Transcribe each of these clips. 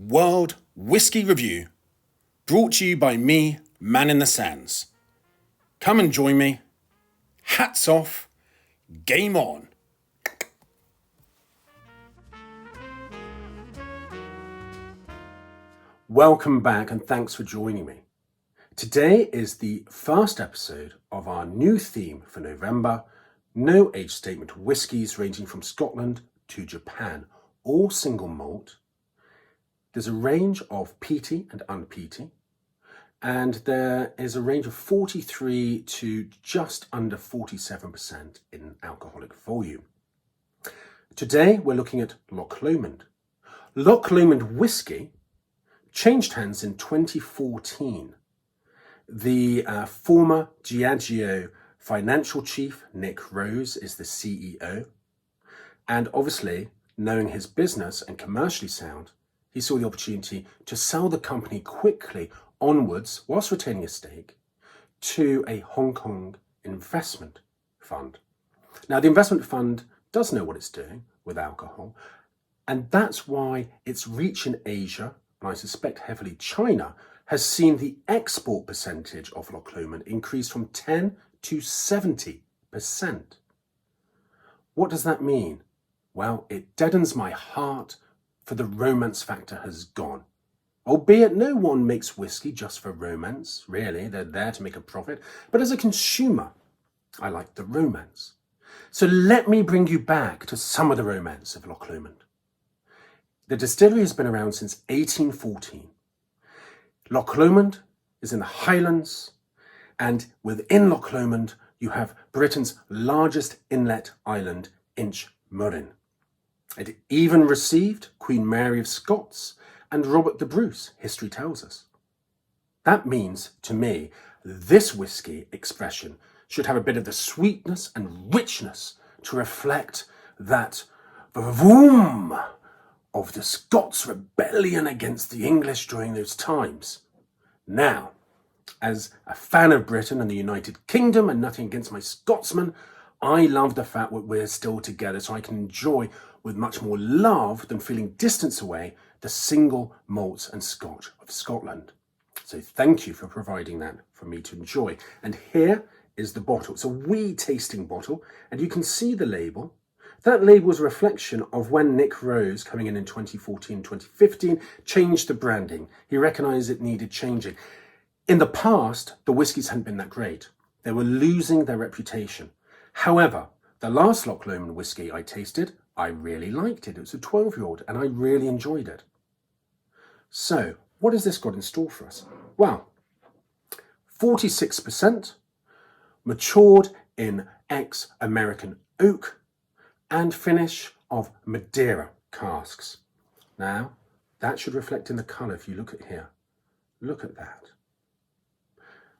World Whisky Review, brought to you by me, Man in the Sands. Come and join me. Hats off, game on. Welcome back and thanks for joining me. Today is the first episode of our new theme for November, no age statement whiskies ranging from Scotland to Japan, all single malt. There's a range of peaty and unpeaty, and there is a range of 43 to just under 47% in alcoholic volume. Today we're looking at Loch Lomond. Loch Lomond Whiskey changed hands in 2014. The former Diageo financial chief, Nick Rose, is the CEO. And obviously, knowing his business and commercially sound, he saw the opportunity to sell the company quickly onwards, whilst retaining a stake, to a Hong Kong investment fund. Now, the investment fund does know what it's doing with alcohol, and that's why its reach in Asia, and I suspect heavily China, has seen the export percentage of Loch Lomond increase from 10 to 70%. What does that mean? Well, it deadens my heart, for the romance factor has gone. Albeit no one makes whiskey just for romance, really, they're there to make a profit. But as a consumer, I like the romance. So let me bring you back to some of the romance of Loch Lomond. The distillery has been around since 1814. Loch Lomond is in the Highlands, and within Loch Lomond you have Britain's largest inlet island, Inchmurrin. It even received Queen Mary of Scots and Robert the Bruce, history tells us. That means, to me, this whiskey expression should have a bit of the sweetness and richness to reflect that vroom of the Scots' rebellion against the English during those times. Now, as a fan of Britain and the United Kingdom, and nothing against my Scotsmen, I love the fact that we're still together, so I can enjoy with much more love than feeling distance away the single malts and Scotch of Scotland. So thank you for providing that for me to enjoy. And here is the bottle. It's a wee tasting bottle, and you can see the label. That label is a reflection of when Nick Rose, coming in 2014, 2015, changed the branding. He recognised it needed changing. In the past, the whiskies hadn't been that great. They were losing their reputation. However, the last Loch Lomond whiskey I tasted, I really liked it. It was a 12-year-old and I really enjoyed it. So, what has this got in store for us? Well, 46% matured in ex-American oak and finish of Madeira casks. Now, that should reflect in the colour if you look at here. Look at that.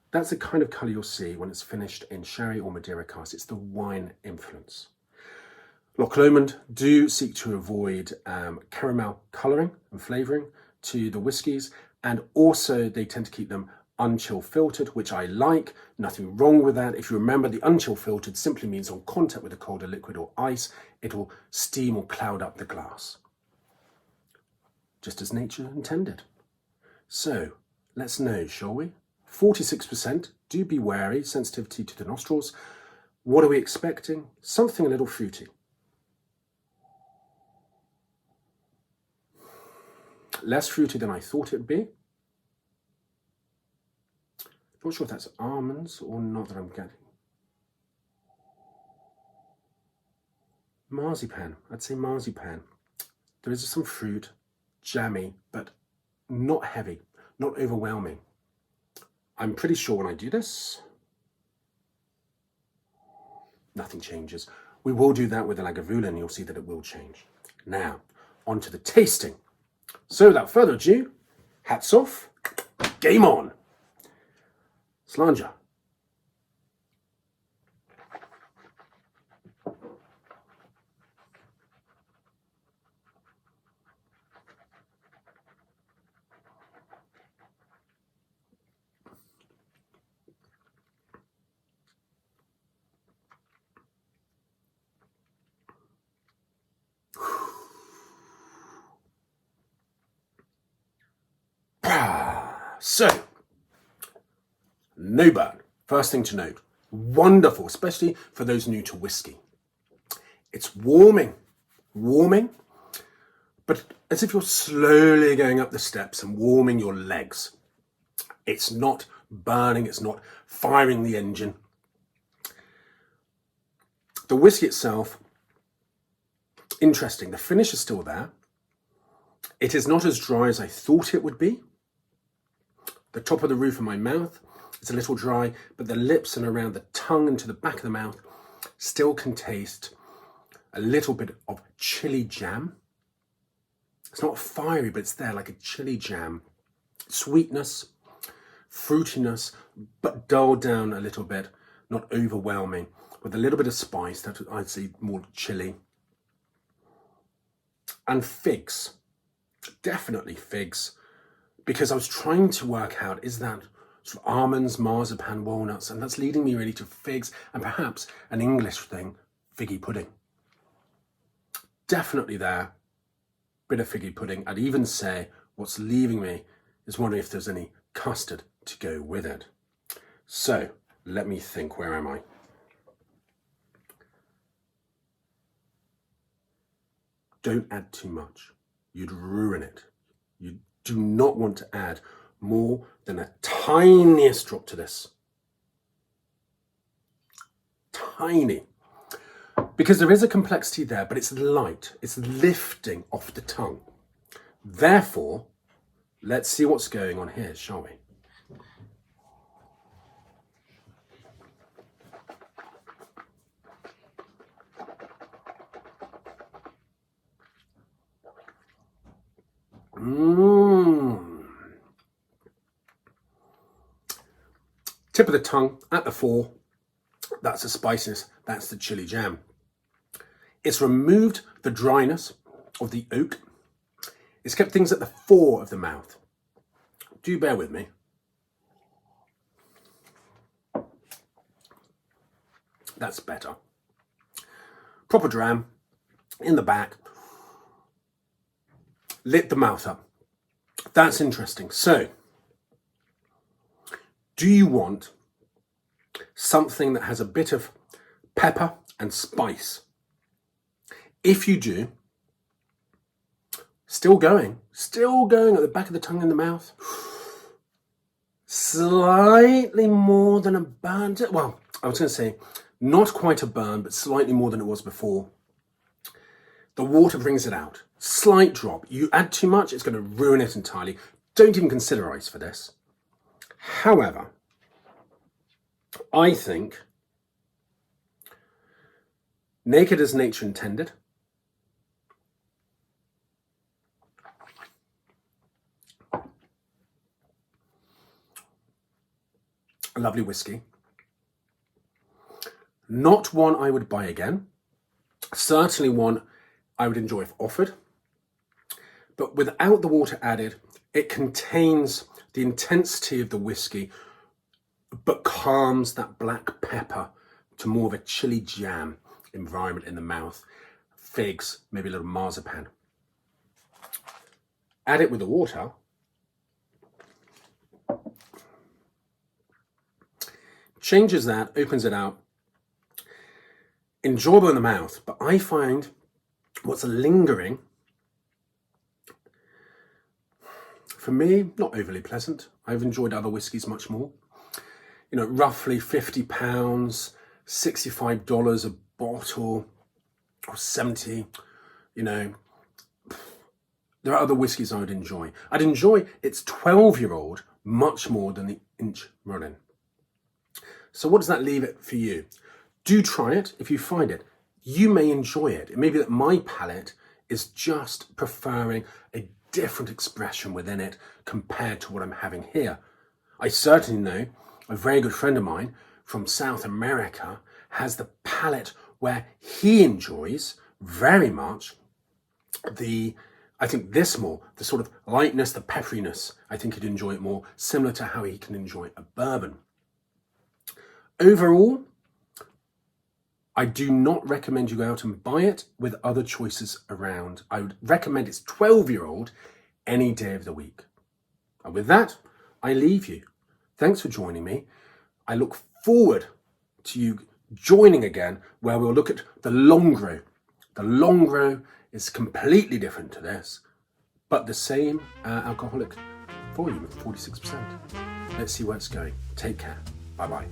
That's the kind of colour you'll see when it's finished in sherry or Madeira casks. It's the wine influence. Loch Lomond do seek to avoid caramel colouring and flavouring to the whiskies, and also they tend to keep them unchill filtered, which I like. Nothing wrong with that. If you remember, the unchill filtered simply means on contact with a colder liquid or ice, it'll steam or cloud up the glass. Just as nature intended. So, let's know, shall we? 46%, do be wary, sensitivity to the nostrils. What are we expecting? Something a little fruity. Less fruity than I thought it'd be. Not sure if that's almonds or not that I'm getting. Marzipan, I'd say marzipan. There is some fruit, jammy, but not heavy, not overwhelming. I'm pretty sure when I do this, nothing changes. We will do that with the Lagavulin and you'll see that it will change. Now, on to the tasting. So without further ado, hats off, game on. Slanger. No burn. First thing to note. Wonderful, especially for those new to whiskey. It's warming, but as if you're slowly going up the steps and warming your legs. It's not burning, it's not firing the engine. The whiskey itself, interesting. The finish is still there. It is not as dry as I thought it would be. The top of the roof of my mouth is a little dry, but the lips and around the tongue and to the back of the mouth still can taste a little bit of chili jam. It's not fiery, but it's there like a chili jam. Sweetness, fruitiness, but dulled down a little bit, not overwhelming, with a little bit of spice, that I'd say more chili. And figs, definitely figs, because I was trying to work out, is that sort of almonds, marzipan, walnuts, and that's leading me really to figs and perhaps an English thing, figgy pudding. Definitely there, bit of figgy pudding. I'd even say what's leaving me is wondering if there's any custard to go with it. So let me think, where am I? Don't add too much. You'd ruin it. You do not want to add more than a tiniest drop to this. Tiny. Because there is a complexity there, but it's light. It's lifting off the tongue. Therefore, let's see what's going on here, shall we? Tip of the tongue at the fore. That's the spiciness. That's the chili jam. It's removed the dryness of the oak. It's kept things at the fore of the mouth. Do bear with me. That's better. Proper dram in the back. Lit the mouth up. That's interesting. So, do you want something that has a bit of pepper and spice? If you do, still going at the back of the tongue in the mouth. Slightly more than a burn. Well, I was going to say not quite a burn, but slightly more than it was before. The water brings it out. Slight drop. You add too much, it's going to ruin it entirely. Don't even consider ice for this. However, I think naked as nature intended. A lovely whiskey. Not one I would buy again. Certainly one I would enjoy if offered. But without the water added, it contains the intensity of the whiskey, but calms that black pepper to more of a chili jam environment in the mouth. Figs, maybe a little marzipan. Add it with the water. Changes that, opens it out. Enjoyable in the mouth, but I find what's lingering, for me, not overly pleasant. I've enjoyed other whiskies much more. You know, roughly £50, $65 a bottle, or 70, you know. There are other whiskies I would enjoy. I'd enjoy its 12-year-old much more than the Inchmurrin. So what does that leave it for you? Do try it. If you find it, you may enjoy it. It may be that my palate is just preferring a different expression within it compared to what I'm having here. I certainly know a very good friend of mine from South America has the palate where he enjoys very much I think this more, the sort of lightness, the pepperiness. I think he'd enjoy it more, similar to how he can enjoy a bourbon. Overall, I do not recommend you go out and buy it with other choices around. I would recommend its 12-year-old any day of the week. And with that, I leave you. Thanks for joining me. I look forward to you joining again, where we'll look at the Longrow. The Longrow is completely different to this, but the same alcoholic volume of 46%. Let's see where it's going. Take care. Bye-bye.